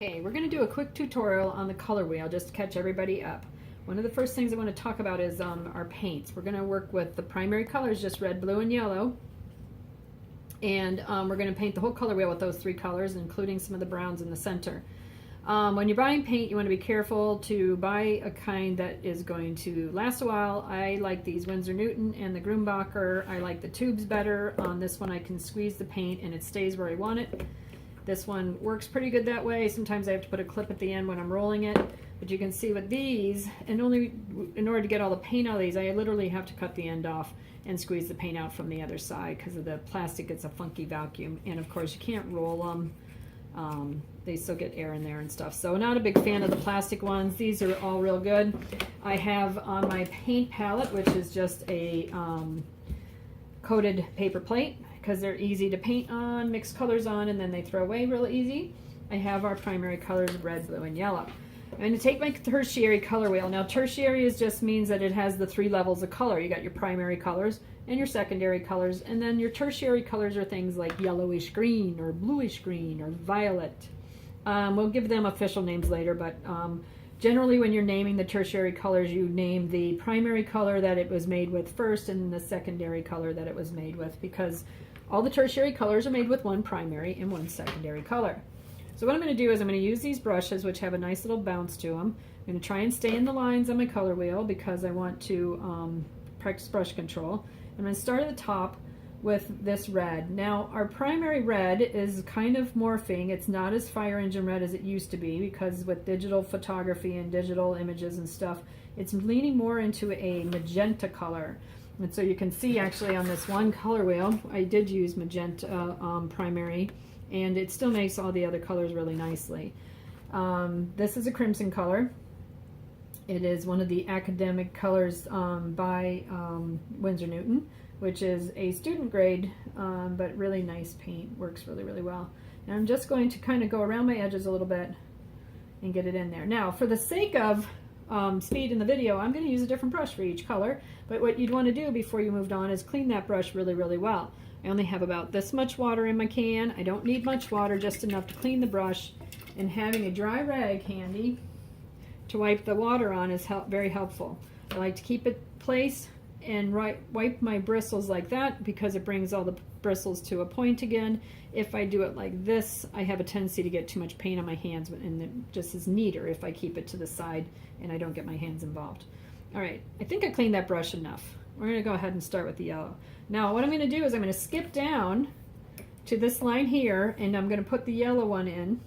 Okay, we're going to do a quick tutorial on the color wheel just to catch everybody up. One of the first things I want to talk about is our paints. We're going to work with the primary colors, just red, blue, and yellow. And we're going to paint the whole color wheel with those three colors, including some of the browns in the center. When you're buying paint, you want to be careful to buy a kind that is going to last a while. I like these Winsor Newton and the Grumbacher. I like the tubes better. On this one I can squeeze the paint and it stays where I want it. This one works pretty good that way. Sometimes I have to put a clip at the end when I'm rolling it. But you can see with these, and only in order to get all the paint out of these, I literally have to cut the end off and squeeze the paint out from the other side because of the plastic gets a funky vacuum. And of course you can't roll them. They still get air in there and stuff. So not a big fan of the plastic ones. These are all real good. I have on my paint palette, which is just a coated paper plate, because they're easy to paint on, mix colors on, and then they throw away real easy. I have our primary colors, red, blue, and yellow. I'm going to take my tertiary color wheel. Now tertiary just means that it has the three levels of color. You got your primary colors and your secondary colors, and then your tertiary colors are things like yellowish green or bluish green or violet. We'll give them official names later, but generally when you're naming the tertiary colors, you name the primary color that it was made with first and the secondary color that it was made with, because all the tertiary colors are made with one primary and one secondary color. So what I'm going to do is I'm going to use these brushes, which have a nice little bounce to them. I'm going to try and stay in the lines on my color wheel because I want to practice brush control. I'm going to start at the top with this red. Now our primary red is kind of morphing. It's not as fire engine red as it used to be, because with digital photography and digital images and stuff, it's leaning more into a magenta color. And so you can see actually on this one color wheel, I did use magenta primary, and it still makes all the other colors really nicely. This is a crimson color. It is one of the academic colors by Winsor Newton, which is a student grade, but really nice paint. Works really, really well. And I'm just going to kind of go around my edges a little bit and get it in there. Now, for the sake of speed in the video, I'm going to use a different brush for each color, but what you'd want to do before you moved on is clean that brush really, really well. I only have about this much water in my can. I don't need much water, just enough to clean the brush, and having a dry rag handy to wipe the water on is very helpful. I like to keep it placed and wipe my bristles like that because it brings all the bristles to a point again. If I do it like this, I have a tendency to get too much paint on my hands, and it just is neater if I keep it to the side and I don't get my hands involved. All right, I think I cleaned that brush enough. We're going to go ahead and start with the yellow. Now what I'm going to do is I'm going to skip down to this line here, and I'm going to put the yellow one in.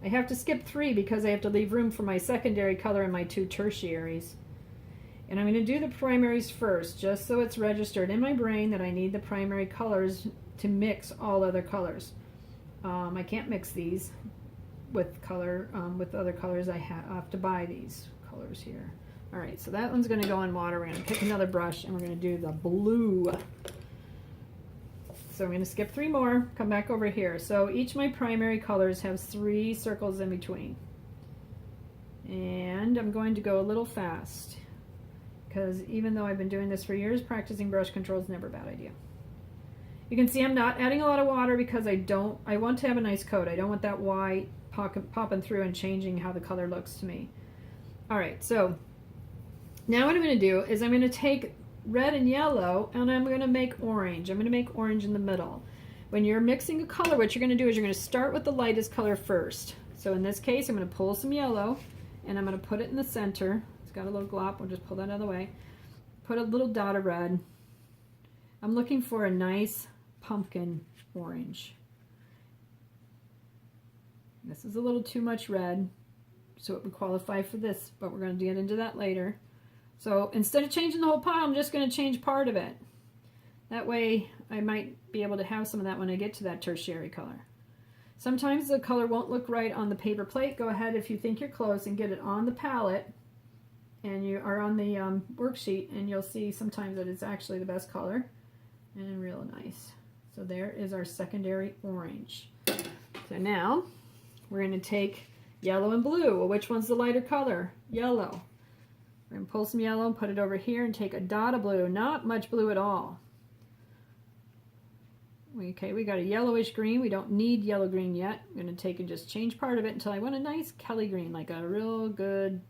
I have to skip 3 because I have to leave room for my secondary color and my 2 tertiaries. And I'm going to do the primaries first, just so it's registered in my brain that I need the primary colors to mix all other colors. I can't mix these with other colors. I have to buy these colors here. All right, so that one's going to go in water. We're going to pick another brush and we're going to do the blue. So I'm going to skip 3 more, come back over here. So each of my primary colors has 3 circles in between. And I'm going to go a little fast, because even though I've been doing this for years, practicing brush control is never a bad idea. You can see I'm not adding a lot of water because I want to have a nice coat. I don't want that white popping through and changing how the color looks to me. All right, so now what I'm going to do is I'm going to take red and yellow and I'm going to make orange. I'm going to make orange in the middle. When you're mixing a color, what you're going to do is you're going to start with the lightest color first. So in this case, I'm going to pull some yellow and I'm going to put it in the center. It's got a little glop. We'll just pull that out of the way. Put a little dot of red. I'm looking for a nice pumpkin orange. This is a little too much red, so it would qualify for this, but we're going to get into that later. So instead of changing the whole pile, I'm just going to change part of it. That way I might be able to have some of that when I get to that tertiary color. Sometimes the color won't look right on the paper plate. Go ahead if you think you're close and get it on the palette, and you are on the worksheet, and you'll see sometimes that it's actually the best color and real nice. So there is our secondary orange. So now we're going to take yellow and blue. Well, which one's the lighter color? Yellow. We're going to pull some yellow and put it over here and take a dot of blue. Not much blue at all. Okay, we got a yellowish green. We don't need yellow green yet. I'm going to take and just change part of it until I want a nice Kelly green, like a real good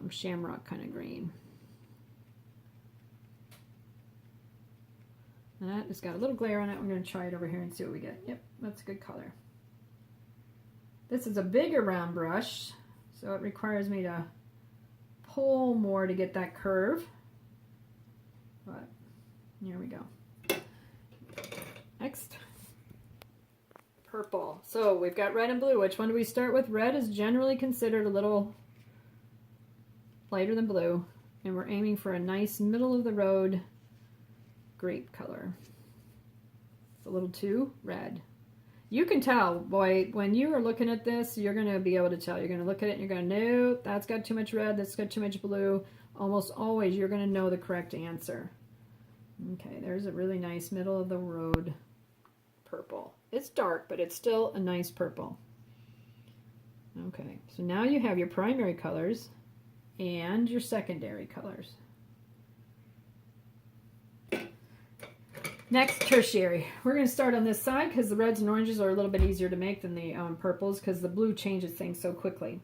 shamrock kind of green. That has got a little glare on it. I'm going to try it over here and see what we get. Yep, that's a good color. This is a bigger round brush, so it requires me to pull more to get that curve. But here we go. Next, purple. So we've got red and blue. Which one do we start with? Red is generally considered a little lighter than blue, and we're aiming for a nice middle of the road grape color. It's a little too red. You can tell, boy, when you are looking at this, you're going to be able to tell. You're going to look at it and you're going to know, nope, that's got too much red, that's got too much blue. Almost always you're going to know the correct answer. Okay, there's a really nice middle of the road purple. It's dark, but it's still a nice purple. Okay, so now you have your primary colors and your secondary colors. Next, tertiary. We're going to start on this side because the reds and oranges are a little bit easier to make than the purples because the blue changes things so quickly.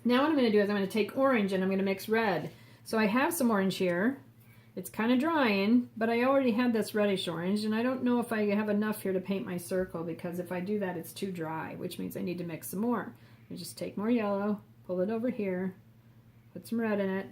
Now what I'm going to do is I'm going to take orange and I'm going to mix red. So I have some orange here. It's kind of drying, but I already had this reddish orange, and I don't know if I have enough here to paint my circle because if I do that, it's too dry, which means I need to mix some more. I just take more yellow, pull it over here, put some red in it.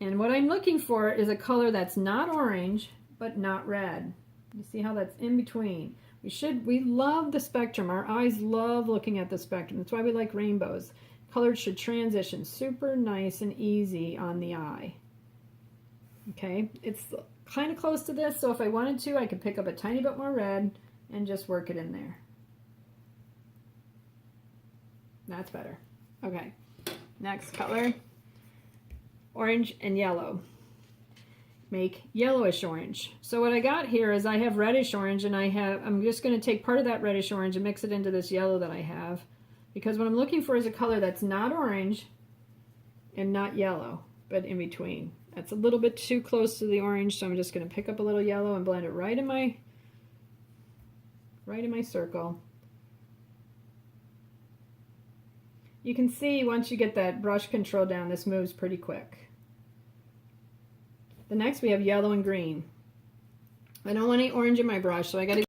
And what I'm looking for is a color that's not orange, but not red. You see how that's in between. We love the spectrum. Our eyes love looking at the spectrum. That's why we like rainbows. Colors should transition super nice and easy on the eye. Okay, it's kind of close to this, so if I wanted to, I could pick up a tiny bit more red and just work it in there. That's better. Okay, next color. Orange and yellow. Make yellowish orange. So what I got here is I have reddish orange, and I'm just going to take part of that reddish orange and mix it into this yellow that I have, because what I'm looking for is a color that's not orange and not yellow, but in between. That's a little bit too close to the orange, so I'm just going to pick up a little yellow and blend it right in my circle. You can see once you get that brush control down, this moves pretty quick. The next we have yellow and green. I don't want any orange in my brush, so I got to